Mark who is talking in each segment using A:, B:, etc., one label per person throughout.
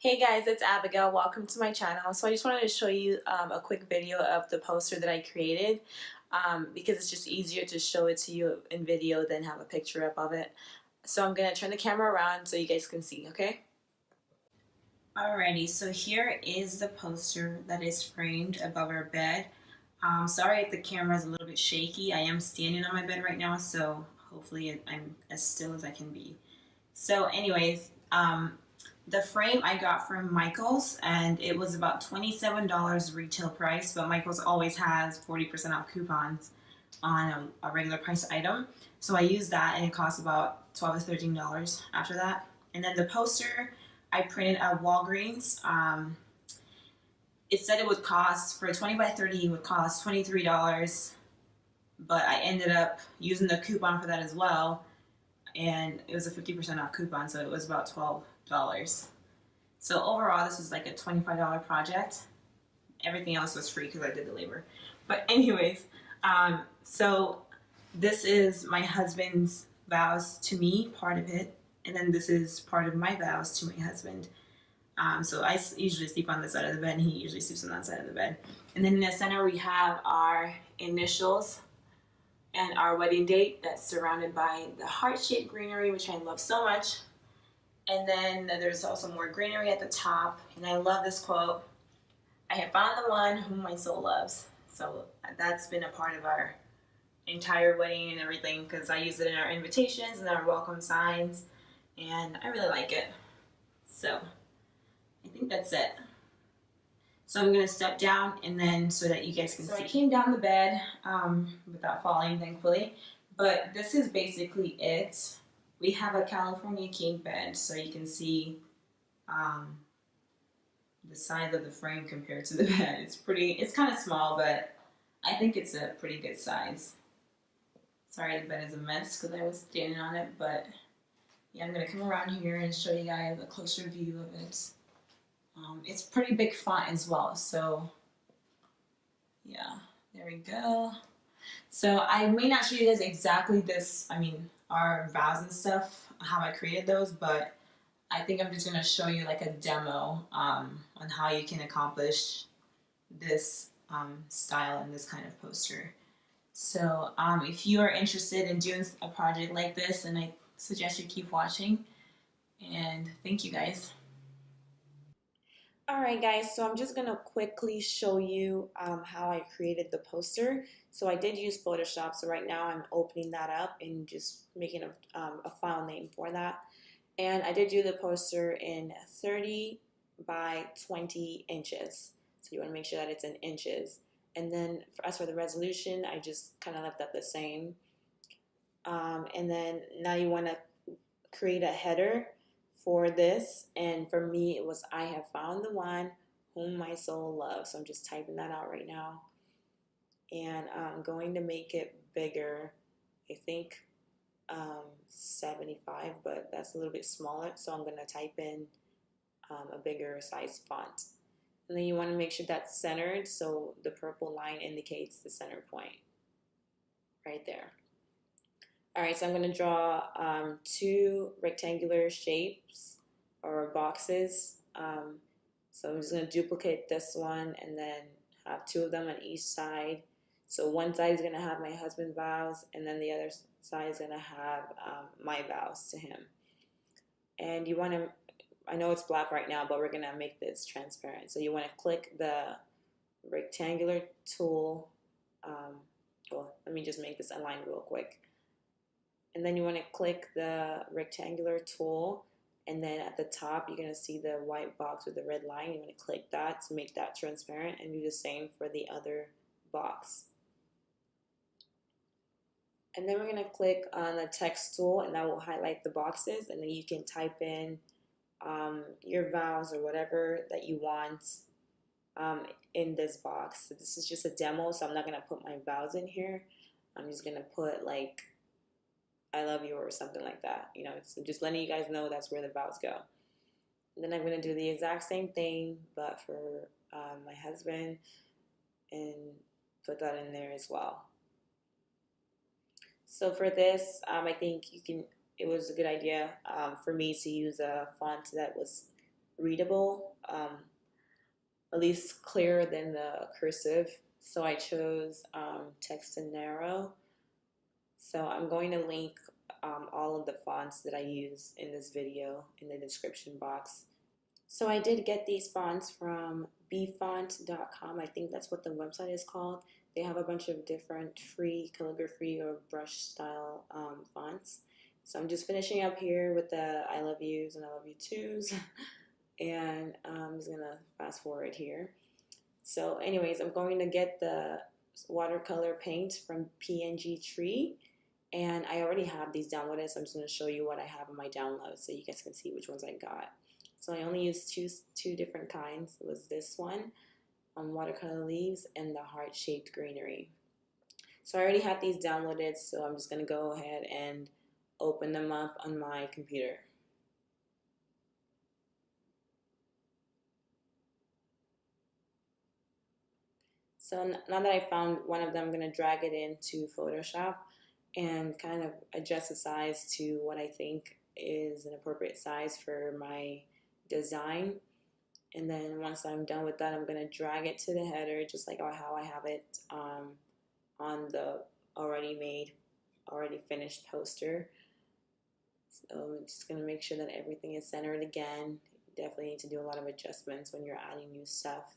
A: Hey guys, it's Abigail. Welcome to my channel. So I just wanted to show you a quick video of the poster that I created because it's just easier to show it to you in video than have a picture up of it. So I'm going to turn the camera around so you guys can see, okay? Alrighty, so here is the poster that is framed above our bed. Sorry if the camera is a little bit shaky. I am standing on my bed right now, so hopefully I'm as still as I can be. So anyways, the frame I got from Michael's, and it was about $27 retail price, but Michael's always has 40% off coupons on a regular price item. So I used that, and it cost about $12 to $13 after that. And then the poster I printed at Walgreens. It said it would cost, for a 20 by 30, it would cost $23, but I ended up using the coupon for that as well, and it was a 50% off coupon, so it was about $12. So overall, this was like a $25 project. Everything else was free because I did the labor. But anyways, so this is my husband's vows to me, part of it, and then this is part of my vows to my husband. So I usually sleep on this side of the bed, and he usually sleeps on that side of the bed. And then in the center we have our initials and our wedding date that's surrounded by the heart-shaped greenery, which I love so much. And then there's also more greenery at the top, and I love this quote: "I have found the one whom my soul loves." So that's been a part of our entire wedding and everything, because I use it in our invitations and our welcome signs, and I really like it. So I think that's it. So I'm gonna step down, and then so that you guys can see. I came down the bed without falling, thankfully. But this is basically it. We have a California king bed, so you can see the size of the frame compared to the bed. It's kind of small, but I think it's a pretty good size. Sorry the bed is a mess because I was standing on it, but yeah, I'm gonna come around here and show you guys a closer view of it. It's pretty big font as well, so yeah, there we go. So I may not show you guys exactly this, our vows and stuff, how I created those, but I think I'm just going to show you like a demo on how you can accomplish this style and this kind of poster. So if you are interested in doing a project like this, then I suggest you keep watching, and thank you guys. Alright guys, so I'm just going to quickly show you how I created the poster. So I did use Photoshop, so right now I'm opening that up and just making a file name for that. And I did do the poster in 30 by 20 inches. So you want to make sure that it's in inches. And then as for the resolution, I just kind of left that the same. And then now you want to create a header for this, and for me it was "I have found the one whom my soul loves." So I'm just typing that out right now, and I'm going to make it bigger. I think 75, but that's a little bit smaller, so I'm going to type in a bigger size font. And then you want to make sure that's centered, so the purple line indicates the center point right there. Alright, so I'm going to draw two rectangular shapes or boxes. So I'm just going to duplicate this one and then have two of them on each side. So one side is going to have my husband's vows, and then the other side is going to have my vows to him. And you want to, I know it's black right now, but we're going to make this transparent. So you want to click the rectangular tool. Well, let me just make this align real quick. And then you want to click the rectangular tool, and then at the top you're going to see the white box with the red line. You want to click that to make that transparent, and do the same for the other box. And then we're going to click on the text tool, and that will highlight the boxes, and then you can type in your vows or whatever that you want in this box. So this is just a demo, so I'm not going to put my vows in here. I'm just going to put like "I love you" or something like that. You know, it's just letting you guys know that's where the vows go. And then I'm going to do the exact same thing, but for my husband, and put that in there as well. So for this, I think it was a good idea for me to use a font that was readable, at least clearer than the cursive. So I chose TextaNarrow. So I'm going to link all of the fonts that I use in this video in the description box. So I did get these fonts from bfont.com. I think that's what the website is called. They have a bunch of different free calligraphy or brush style fonts. So I'm just finishing up here with the I love yous and I love you twos. And I'm just gonna fast forward here. So anyways, I'm going to get the watercolor paint from PNG Tree. And I already have these downloaded, so I'm just going to show you what I have in my downloads so you guys can see which ones I got. So I only used two different kinds. It was this one, watercolor leaves, and the heart-shaped greenery. So I already have these downloaded, so I'm just going to go ahead and open them up on my computer. So now that I found one of them, I'm going to drag it into Photoshop and kind of adjust the size to what I think is an appropriate size for my design. And then once I'm done with that, I'm going to drag it to the header just like how I have it on the already finished poster. So I'm just going to make sure that everything is centered again. You definitely need to do a lot of adjustments when you're adding new stuff.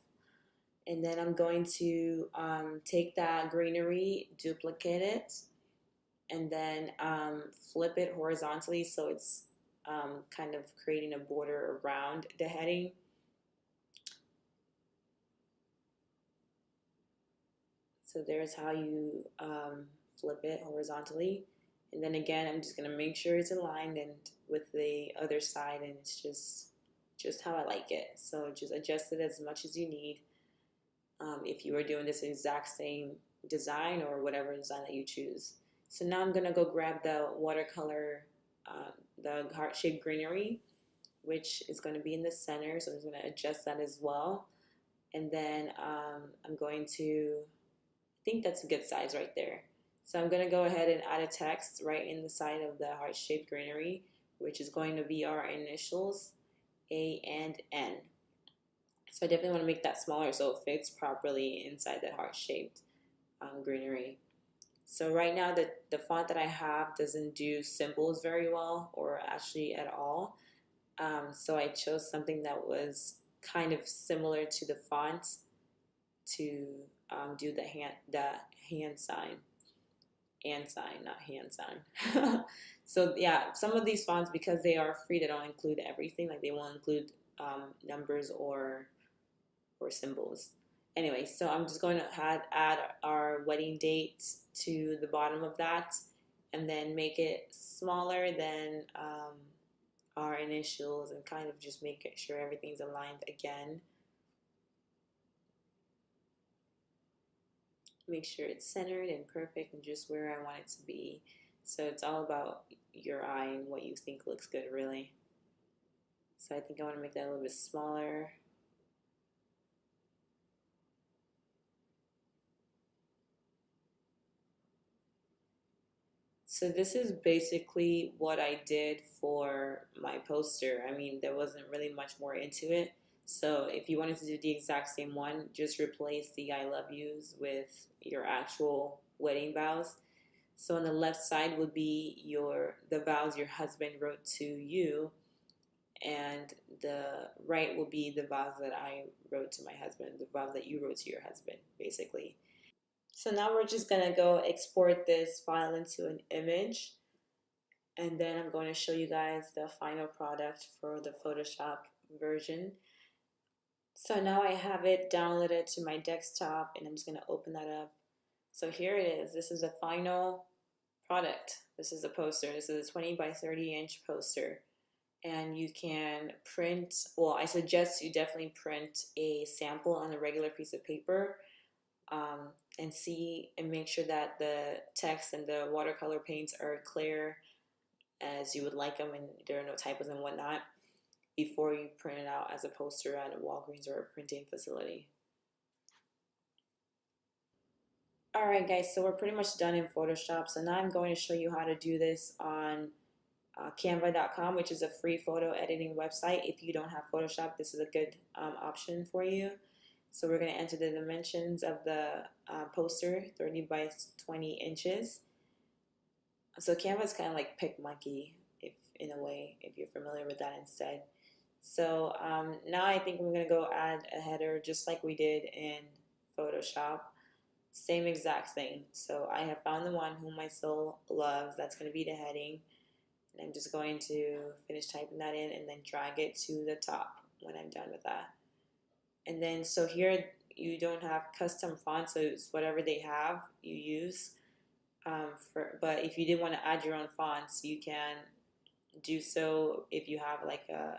A: And then I'm going to take that greenery, duplicate it, and then flip it horizontally so it's kind of creating a border around the heading. So there's how you flip it horizontally. And then again, I'm just gonna make sure it's aligned and with the other side, and it's just how I like it. So just adjust it as much as you need. If you are doing this exact same design or whatever design that you choose. So now I'm gonna go grab the watercolor, the heart-shaped greenery, which is gonna be in the center. So I'm just gonna adjust that as well. And then I'm going to, I think that's a good size right there. So I'm gonna go ahead and add a text right in the side of the heart-shaped greenery, which is going to be our initials, A and N. So I definitely want to make that smaller so it fits properly inside that heart-shaped greenery. So right now the font that I have doesn't do symbols very well or actually at all. So I chose something that was kind of similar to the font to do the hand sign. And sign, not hand sign. So yeah, some of these fonts, because they are free, they don't include everything. Like they won't include numbers or symbols. Anyway, so I'm just going to add our wedding date to the bottom of that and then make it smaller than our initials and kind of just make sure everything's aligned again. Make sure it's centered and perfect and just where I want it to be. So it's all about your eye and what you think looks good, really. So I think I want to make that a little bit smaller. So this is basically what I did for my poster. I mean, there wasn't really much more into it. So if you wanted to do the exact same one, just replace the I love yous with your actual wedding vows. So on the left side would be the vows your husband wrote to you, and the right will be the vows that I wrote to my husband, the vows that you wrote to your husband, basically. So now we're just gonna go export this file into an image, and then I'm going to show you guys the final product for the Photoshop version. So now I have it downloaded to my desktop, and I'm just gonna open that up. So here it is. This is the final product. This is a poster. This is a 20 by 30 inch poster. And you can print, well, I suggest you definitely print a sample on a regular piece of paper and see and make sure that the text and the watercolor paints are clear as you would like them and there are no typos and whatnot before you print it out as a poster at a Walgreens or a printing facility. Alright guys, so we're pretty much done in Photoshop. So now I'm going to show you how to do this on Canva.com, which is a free photo editing website. If you don't have Photoshop, this is a good option for you. So we're going to enter the dimensions of the poster, 30 by 20 inches. So Canva is kind of like PicMonkey, if in a way, if you're familiar with that instead. So now I think we're going to go add a header just like we did in Photoshop. Same exact thing. So I have found the one whom my soul loves. That's going to be the heading. And I'm just going to finish typing that in and then drag it to the top when I'm done with that. And then so here you don't have custom fonts, so it's whatever they have you use. But if you did want to add your own fonts, you can do so if you have like I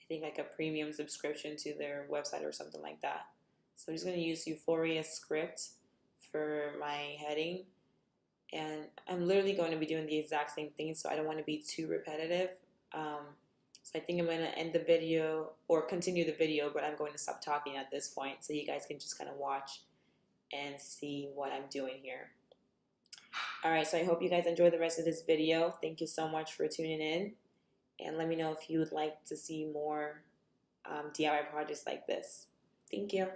A: think like a premium subscription to their website or something like that. So I'm just going to use Frutilla Script for my heading. And I'm literally going to be doing the exact same thing, so I don't want to be too repetitive. So I think I'm going to end the video, or continue the video, but I'm going to stop talking at this point so you guys can just kind of watch and see what I'm doing here. Alright, so I hope you guys enjoy the rest of this video. Thank you so much for tuning in. And let me know if you would like to see more DIY projects like this. Thank you.